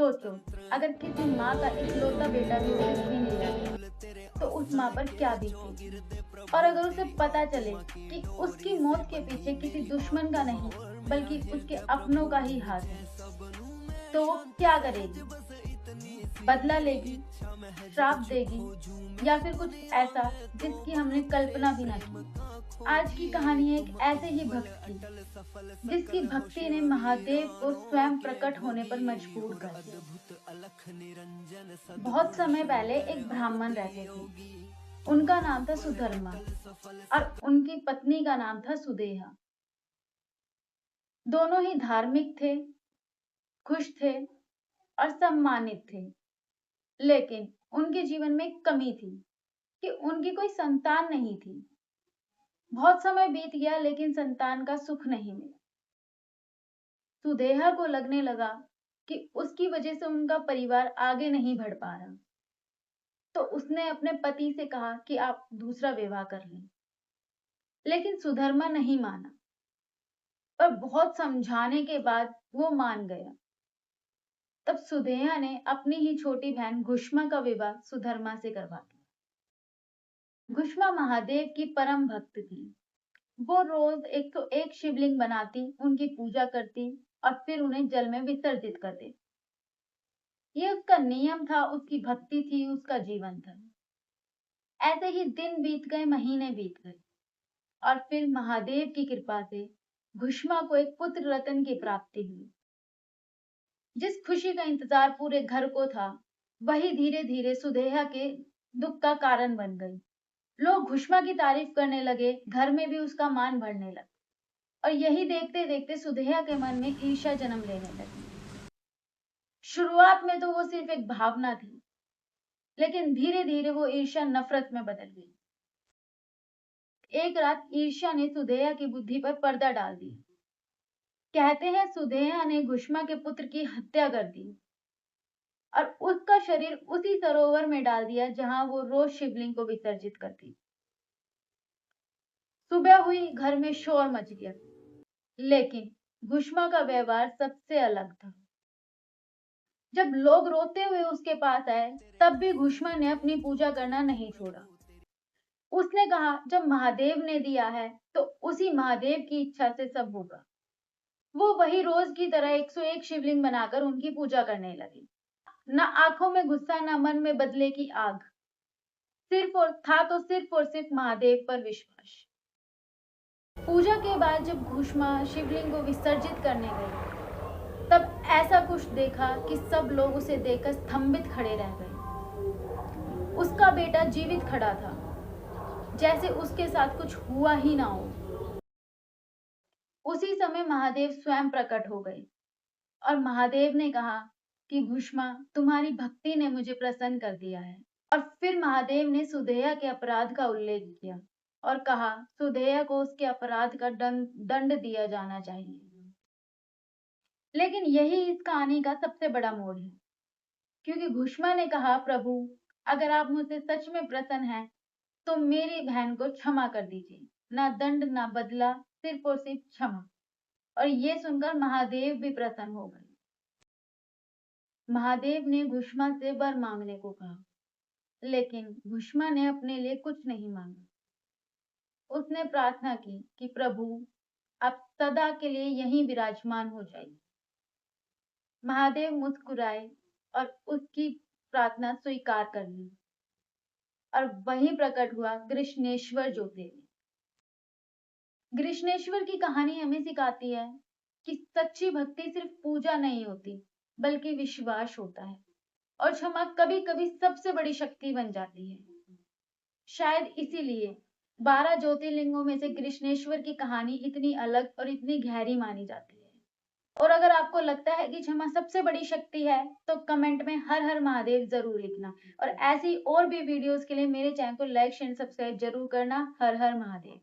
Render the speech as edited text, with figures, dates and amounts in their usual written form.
सोचो, अगर किसी माँ का इकलौता बेटा भी उसे छीन लिया जाए, तो उस माँ पर क्या बीतेगी? और अगर उसे पता चले कि उसकी मौत के पीछे किसी दुश्मन का नहीं, बल्कि उसके अपनों का ही हाथ है, तो वो क्या करेगी? बदला लेगी, श्राप देगी, या फिर कुछ ऐसा जिसकी हमने कल्पना भी ना की। आज की कहानी एक ऐसे ही भक्त की, जिसकी भक्ति ने महादेव को स्वयं प्रकट होने पर मजबूर कर दिया। बहुत समय पहले एक ब्राह्मण रहते थे। उनका नाम था सुधर्मा और उनकी पत्नी का नाम था सुदेहा। दोनों ही धार्मिक थे, खुश थे और सम्मानित थे। लेकिन उनके जीवन में एक कमी थी कि उनकी कोई संतान नहीं थी। बहुत समय बीत गया लेकिन संतान का सुख नहीं मिला। सुदेहा को लगने लगा कि उसकी वजह से उनका परिवार आगे नहीं बढ़ पा रहा। तो उसने अपने पति से कहा कि आप दूसरा विवाह कर लें। लेकिन सुधर्मा नहीं माना, पर बहुत समझाने के बाद वो मान गया। तब सुदेहा ने अपनी ही छोटी बहन घुष्मा का विवाह सुधर्मा से करवा दिया। घुष्मा महादेव की परम भक्त थी। वो रोज 101 शिवलिंग बनाती, उनकी पूजा करती और फिर उन्हें जल में विसर्जित कर देती। ये उसका नियम था, उसकी भक्ति थी, उसका जीवन था। ऐसे ही दिन बीत गए, महीने बीत गए और फिर महादेव की कृपा से घुष्मा को एक पुत्र रतन की प्राप्ति हुई। जिस खुशी का इंतजार पूरे घर को था, वही धीरे धीरे सुदेहा के दुख का कारण बन गई। लोग घुष्मा की तारीफ करने लगे, घर में भी उसका मान बढ़ने लगा और यही देखते देखते सुदेहा के मन में ईर्ष्या जन्म लेने लगी। शुरुआत में तो वो सिर्फ एक भावना थी, लेकिन धीरे धीरे वो ईर्ष्या नफरत में बदल गई। एक रात ईर्ष्या ने सुदेहा की बुद्धि पर पर्दा डाल दिया। कहते हैं सुदेहा ने घुष्मा के पुत्र की हत्या कर दी और उसका शरीर उसी सरोवर में डाल दिया जहां वो रोज शिवलिंग को विसर्जित करती। सुबह हुई, घर में शोर मच गया, लेकिन घुष्मा का व्यवहार सबसे अलग था। जब लोग रोते हुए उसके पास आए, तब भी घुष्मा ने अपनी पूजा करना नहीं छोड़ा। उसने कहा, जब महादेव ने दिया है तो उसी महादेव की इच्छा से सब होगा। वो वही रोज की तरह 101 शिवलिंग बनाकर उनकी पूजा करने लगी। न आंखों में गुस्सा, न मन में बदले की आग। सिर्फ और सिर्फ महादेव पर विश्वास। पूजा के बाद जब घुष्मा शिवलिंग को विसर्जित करने गई, तब ऐसा कुछ देखा कि सब लोग उसे देखकर स्तंभित खड़े रह गए। उसका बेटा जीवित खड़ा था, जैसे उसके साथ कुछ हुआ ही ना हो। उसी समय महादेव स्वयं प्रकट हो गए और महादेव ने कहा कि घुष्मा, तुम्हारी भक्ति ने मुझे प्रसन्न कर दिया है। और फिर महादेव ने सुदेहा के अपराध का उल्लेख किया और कहा, सुदेहा को उसके अपराध का दंड दिया जाना चाहिए। लेकिन यही इस कहानी का सबसे बड़ा मोड़ है, क्योंकि घुष्मा ने कहा, प्रभु, अगर आप मुझसे सच में प्रसन्न हैं, तो मेरी बहन को क्षमा कर दीजिए। ना दंड, ना बदला, सिर्फ और सिर्फ क्षमा। और ये सुनकर महादेव भी प्रसन्न हो गए। महादेव ने घुष्मा से वर मांगने को कहा, लेकिन घुष्मा ने अपने लिए कुछ नहीं मांगा। उसने प्रार्थना की कि प्रभु, आप सदा के लिए यहीं विराजमान हो जाइए। महादेव मुस्कुराए और उसकी प्रार्थना स्वीकार कर ली और वहीं प्रकट हुआ कृष्णेश्वर ज्योतिर्लिंग। कृष्णेश्वर की कहानी हमें सिखाती है कि सच्ची भक्ति सिर्फ पूजा नहीं होती, बल्कि विश्वास होता है और क्षमा कभी कभी सबसे बड़ी शक्ति बन जाती है। शायद इसीलिए 12 ज्योतिर्लिंगों में से कृष्णेश्वर की कहानी इतनी अलग और इतनी गहरी मानी जाती है। और अगर आपको लगता है कि क्षमा सबसे बड़ी शक्ति है, तो कमेंट में हर हर महादेव जरूर लिखना और ऐसी और भी वीडियोस के लिए मेरे चैनल को लाइक शेयर सब्सक्राइब जरूर करना। हर हर महादेव।